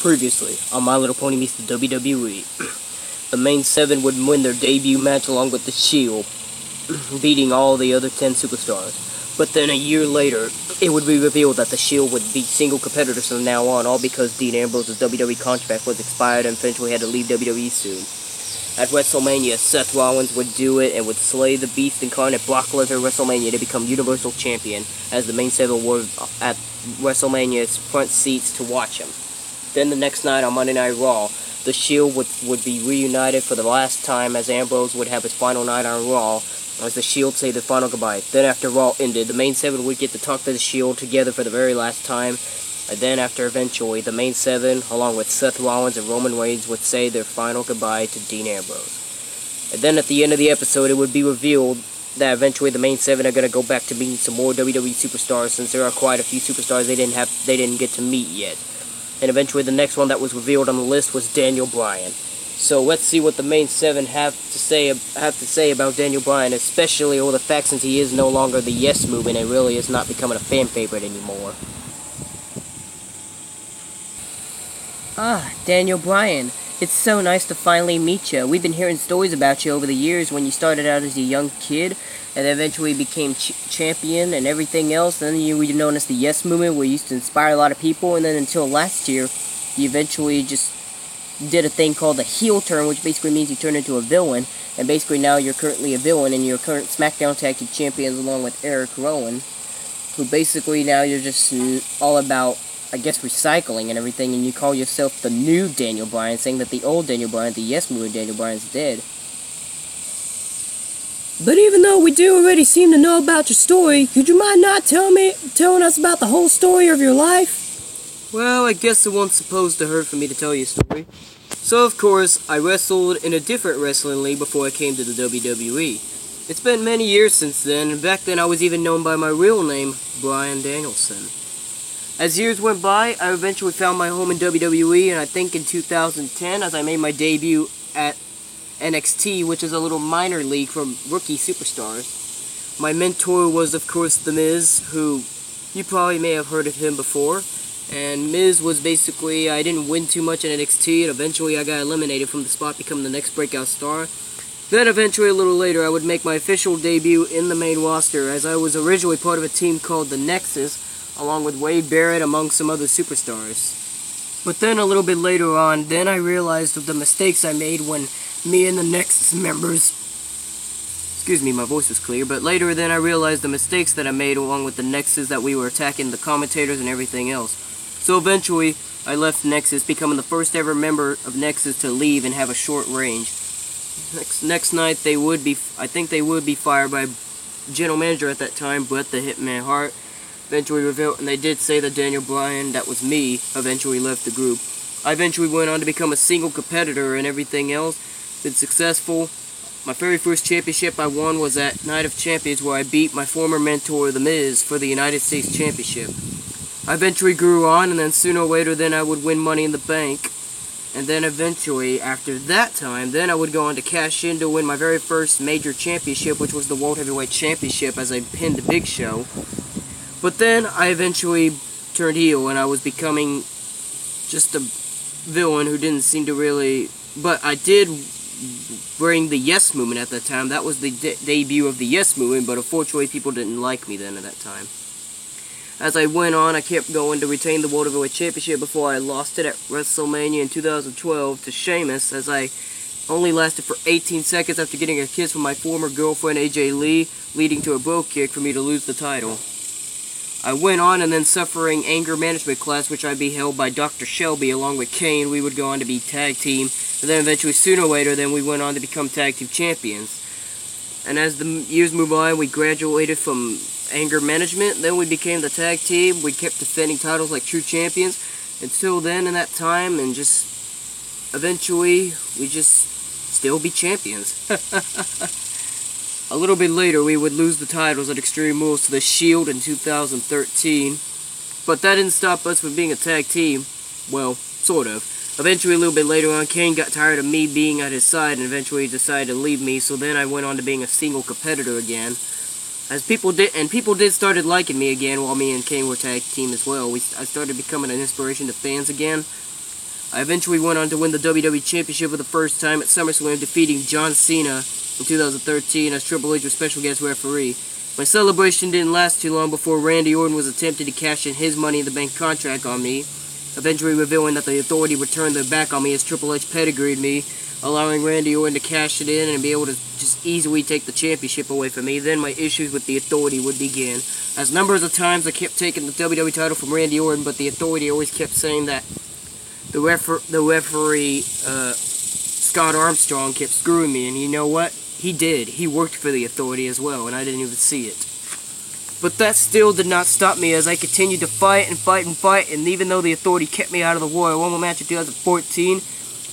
Previously, on My Little Pony Meets the WWE, the main 7 would win their debut match along with The Shield, beating all the other 10 superstars. But then a year later, it would be revealed that The Shield would be single competitors from now on, all because Dean Ambrose's WWE contract was expired and eventually had to leave WWE soon. At WrestleMania, Seth Rollins would do it and would slay the Beast incarnate Brock Lesnar at WrestleMania to become Universal Champion, as the main 7 were at WrestleMania's front seats to watch him. Then the next night on Monday Night Raw, The Shield would be reunited for the last time, as Ambrose would have his final night on Raw, as The Shield say their final goodbye. Then after Raw ended, the main 7 would get to talk to The Shield together for the very last time, and then after eventually, the main 7, along with Seth Rollins and Roman Reigns, would say their final goodbye to Dean Ambrose. And then at the end of the episode, it would be revealed that eventually the main 7 are going to go back to meeting some more WWE superstars, since there are quite a few superstars they didn't get to meet yet. And eventually the next one that was revealed on the list was Daniel Bryan. So let's see what the main 7 have to say about Daniel Bryan, especially all the fact since he is no longer the Yes Movement and really is not becoming a fan favorite anymore. Daniel Bryan. It's so nice to finally meet you. We've been hearing stories about you over the years when you started out as a young kid and eventually became champion and everything else. Then you were known as the Yes Movement, where you used to inspire a lot of people. And then until last year, you eventually just did a thing called the heel turn, which basically means you turn into a villain. And basically now you're currently a villain and you're current SmackDown Tag Team Champions along with Eric Rowan, who basically now you're just all about, I guess, recycling and everything, and you call yourself the new Daniel Bryan, saying that the old Daniel Bryan, the Yes Movement Daniel Bryan, is dead. But even though we do already seem to know about your story, could you mind not telling us about the whole story of your life? Well, I guess it wasn't supposed to hurt for me to tell you a story. So, of course, I wrestled in a different wrestling league before I came to the WWE. It's been many years since then, and back then I was even known by my real name, Bryan Danielson. As years went by, I eventually found my home in WWE, and I think in 2010, as I made my debut at NXT, which is a little minor league for rookie superstars. My mentor was, of course, The Miz, who you probably may have heard of him before. And Miz was basically, I didn't win too much in NXT, and eventually I got eliminated from the spot, becoming the next breakout star. Then eventually, a little later, I would make my official debut in the main roster, as I was originally part of a team called the Nexus, along with Wade Barrett, among some other superstars. But then a little bit later on, then I realized of the mistakes I made when me and the Nexus members, excuse me, my voice was clear, but later then I realized the mistakes that I made along with the Nexus, that we were attacking the commentators and everything else. So eventually, I left Nexus, becoming the first ever member of Nexus to leave and have a short range. Next night, I think they would be fired by general manager at that time, Bret the Hitman Hart. Eventually revealed, and they did say that Daniel Bryan, that was me, eventually left the group. I eventually went on to become a single competitor and everything else. Been successful. My very first championship I won was at Night of Champions, where I beat my former mentor, The Miz, for the United States Championship. I eventually grew on, and then sooner or later then I would win Money in the Bank. And then eventually, after that time, then I would go on to cash in to win my very first major championship, which was the World Heavyweight Championship, as I pinned the Big Show. But then I eventually turned heel, and I was becoming just a villain who didn't seem to really... But I did bring the Yes Movement at that time. That was the debut of the Yes Movement, but unfortunately people didn't like me then at that time. As I went on, I kept going to retain the World Heavyweight Championship before I lost it at WrestleMania in 2012 to Sheamus, as I only lasted for 18 seconds after getting a kiss from my former girlfriend AJ Lee, leading to a bro kick for me to lose the title. I went on and then suffering anger management class, which I beheld by Dr. Shelby along with Kane. We would go on to be tag team, and then eventually sooner or later then we went on to become tag team champions. And as the years moved on, we graduated from anger management, then we became the tag team. We kept defending titles like true champions until then in that time, and just eventually we just still be champions. A little bit later, we would lose the titles at Extreme Rules to The Shield in 2013. But that didn't stop us from being a tag team. Well, sort of. Eventually, a little bit later on, Kane got tired of me being at his side and eventually decided to leave me. So then I went on to being a single competitor again. As people did started liking me again while me and Kane were tag team as well. I started becoming an inspiration to fans again. I eventually went on to win the WWE Championship for the first time at SummerSlam, defeating John Cena in 2013 as Triple H was special guest referee. My celebration didn't last too long before Randy Orton was attempting to cash in his Money in the Bank contract on me, eventually revealing that the Authority would turn their back on me as Triple H pedigreed me, allowing Randy Orton to cash it in and be able to just easily take the championship away from me. Then my issues with the Authority would begin. As numbers of times I kept taking the WWE title from Randy Orton, but the Authority always kept saying that the referee, Scott Armstrong, kept screwing me, and you know what? He did. He worked for the Authority as well, and I didn't even see it. But that still did not stop me as I continued to fight and fight and fight, and even though the Authority kept me out of the Royal Rumble match in 2014,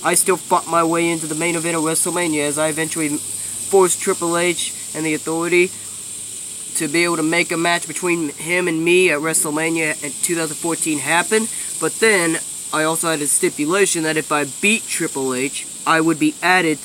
I still fought my way into the main event of WrestleMania as I eventually forced Triple H and the Authority to be able to make a match between him and me at WrestleMania in 2014 happen. But then I also had a stipulation that if I beat Triple H, I would be added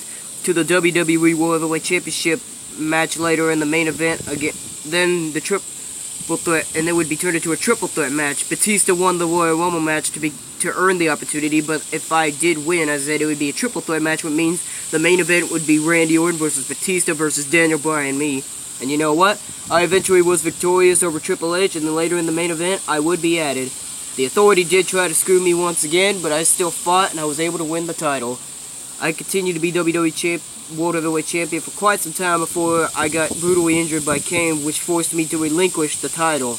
to the WWE World Heavyweight Championship match later in the main event again. Then the triple threat, and it would be turned into a triple threat match. Batista won the Royal Rumble match to earn the opportunity, but if I did win, as I said, it would be a triple threat match, which means the main event would be Randy Orton versus Batista versus Daniel Bryan, me. And you know what? I eventually was victorious over Triple H, and then later in the main event, I would be added. The Authority did try to screw me once again, but I still fought, and I was able to win the title. I continued to be WWE World Heavyweight Champion for quite some time before I got brutally injured by Kane, which forced me to relinquish the title.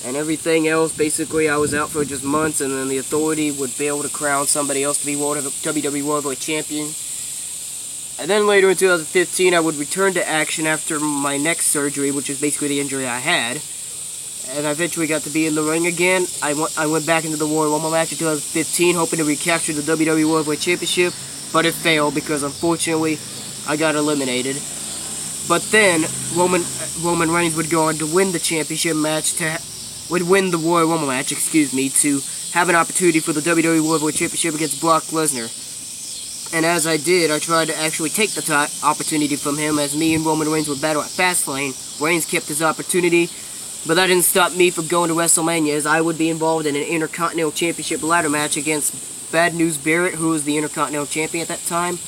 And everything else, basically, I was out for just months, and then the Authority would be able to crown somebody else to be WWE World Heavyweight Champion. And then later in 2015, I would return to action after my neck surgery, which is basically the injury I had. And I eventually got to be in the ring again. I went back into the Royal Rumble match in 2015, hoping to recapture the WWE World Heavyweight Championship, but it failed because, unfortunately, I got eliminated. But then, Roman Reigns would go on to win the championship match, would win the Royal Rumble match, to have an opportunity for the WWE World Heavyweight Championship against Brock Lesnar. And as I did, I tried to actually take the opportunity from him, as me and Roman Reigns would battle at Fastlane. Reigns kept his opportunity, but that didn't stop me from going to WrestleMania, as I would be involved in an Intercontinental Championship ladder match against Bad News Barrett, who was the Intercontinental Champion at that time,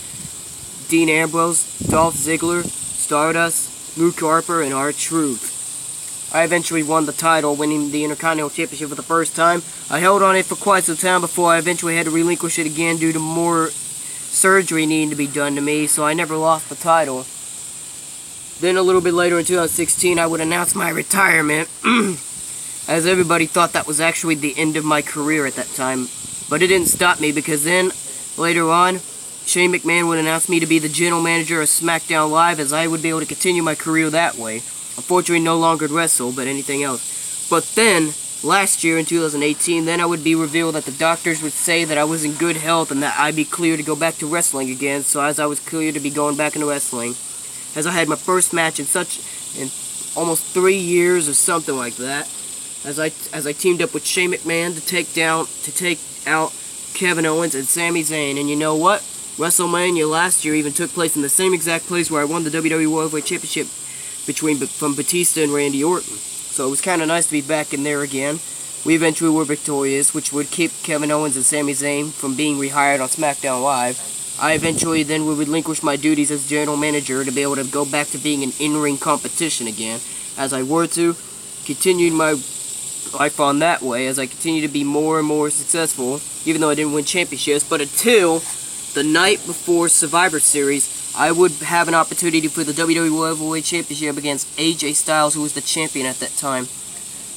Dean Ambrose, Dolph Ziggler, Stardust, Luke Harper, and R-Truth. I eventually won the title, winning the Intercontinental Championship for the first time. I held on it for quite some time before I eventually had to relinquish it again due to more surgery needing to be done to me, so I never lost the title. Then a little bit later in 2016, I would announce my retirement, as everybody thought that was actually the end of my career at that time. But it didn't stop me, because then, later on, Shane McMahon would announce me to be the general manager of SmackDown Live, as I would be able to continue my career that way. Unfortunately, no longer wrestle, but anything else. But then, last year in 2018, then I would be revealed that the doctors would say that I was in good health and that I'd be clear to go back to wrestling again, so as I was clear to be going back into wrestling. As I had my first match in almost 3 years or something like that, as I teamed up with Shane McMahon to take out Kevin Owens and Sami Zayn. And you know what? WrestleMania last year even took place in the same exact place where I won the WWE World Heavyweight Championship from Batista and Randy Orton. So it was kind of nice to be back in there again. We eventually were victorious, which would keep Kevin Owens and Sami Zayn from being rehired on SmackDown Live. I eventually then would relinquish my duties as general manager to be able to go back to being an in-ring competition again, as I were to continue my life on that way, as I continue to be more and more successful, even though I didn't win championships. But until the night before Survivor Series, I would have an opportunity for the WWE World Heavyweight Championship against AJ Styles, who was the champion at that time.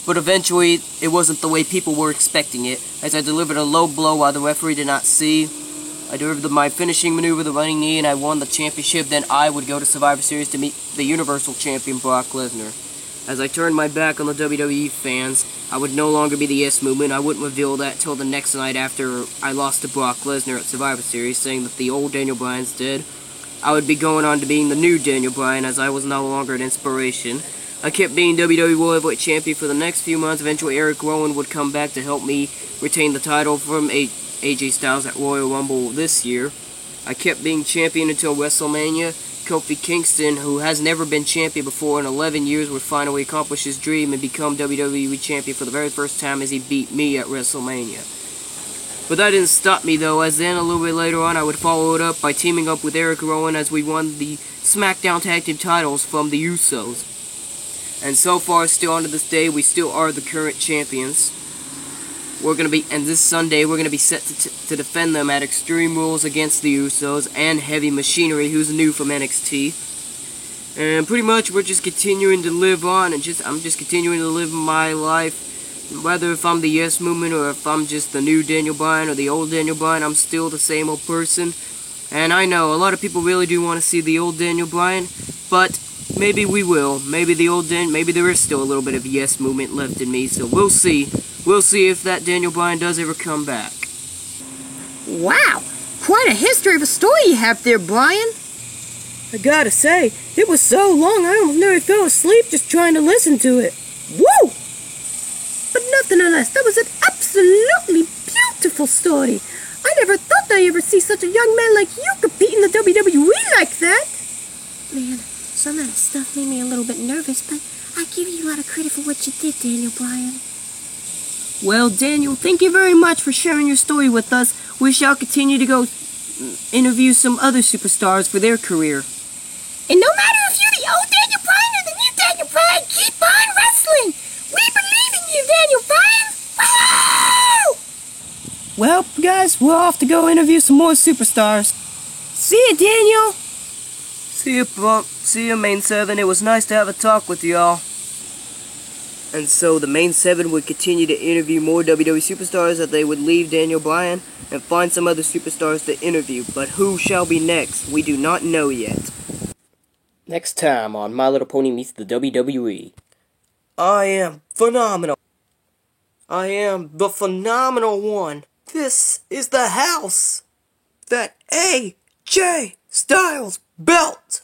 But eventually, it wasn't the way people were expecting it, as I delivered a low blow while the referee did not see. I delivered my finishing maneuver, the running knee, and I won the championship. Then I would go to Survivor Series to meet the Universal Champion, Brock Lesnar. As I turned my back on the WWE fans, I would no longer be the Yes Movement. I wouldn't reveal that till the next night after I lost to Brock Lesnar at Survivor Series, saying that the old Daniel Bryan's dead. I would be going on to being the new Daniel Bryan, as I was no longer an inspiration. I kept being WWE World Heavyweight Champion for the next few months. Eventually, Eric Rowan would come back to help me retain the title from AJ Styles at Royal Rumble this year. I kept being champion until WrestleMania. Kofi Kingston, who has never been champion before in 11 years, would finally accomplish his dream and become WWE champion for the very first time, as he beat me at WrestleMania. But that didn't stop me though, as then a little bit later on I would follow it up by teaming up with Eric Rowan as we won the SmackDown Tag Team titles from the Usos. And so far, still on to this day, we still are the current champions. And this Sunday, we're gonna be set to defend them at Extreme Rules against the Usos and Heavy Machinery, who's new from NXT. And pretty much, we're just continuing to live on, and I'm just continuing to live my life. Whether if I'm the Yes Movement or if I'm just the new Daniel Bryan or the old Daniel Bryan, I'm still the same old person. And I know a lot of people really do want to see the old Daniel Bryan, but maybe we will. Maybe there is still a little bit of Yes Movement left in me, so we'll see. We'll see if that Daniel Bryan does ever come back. Wow, quite a history of a story you have there, Brian. I gotta say, it was so long I almost nearly fell asleep just trying to listen to it. Woo! But nonetheless, that was an absolutely beautiful story. I never thought I'd ever see such a young man like you compete in the WWE like that. Man, some of that stuff made me a little bit nervous, but I give you a lot of credit for what you did, Daniel Bryan. Well, Daniel, thank you very much for sharing your story with us. We shall continue to go interview some other superstars for their career. And no matter if you're the old Daniel Bryan or the new Daniel Bryan, keep on wrestling! We believe in you, Daniel Bryan! Woo! Well, guys, we're off to go interview some more superstars. See ya, Daniel! See ya, Main 7. It was nice to have a talk with y'all. And so the Main 7 would continue to interview more WWE superstars as they would leave Daniel Bryan and find some other superstars to interview. But who shall be next? We do not know yet. Next time on My Little Pony Meets the WWE. I am phenomenal. I am the phenomenal one. This is the house that AJ Styles built.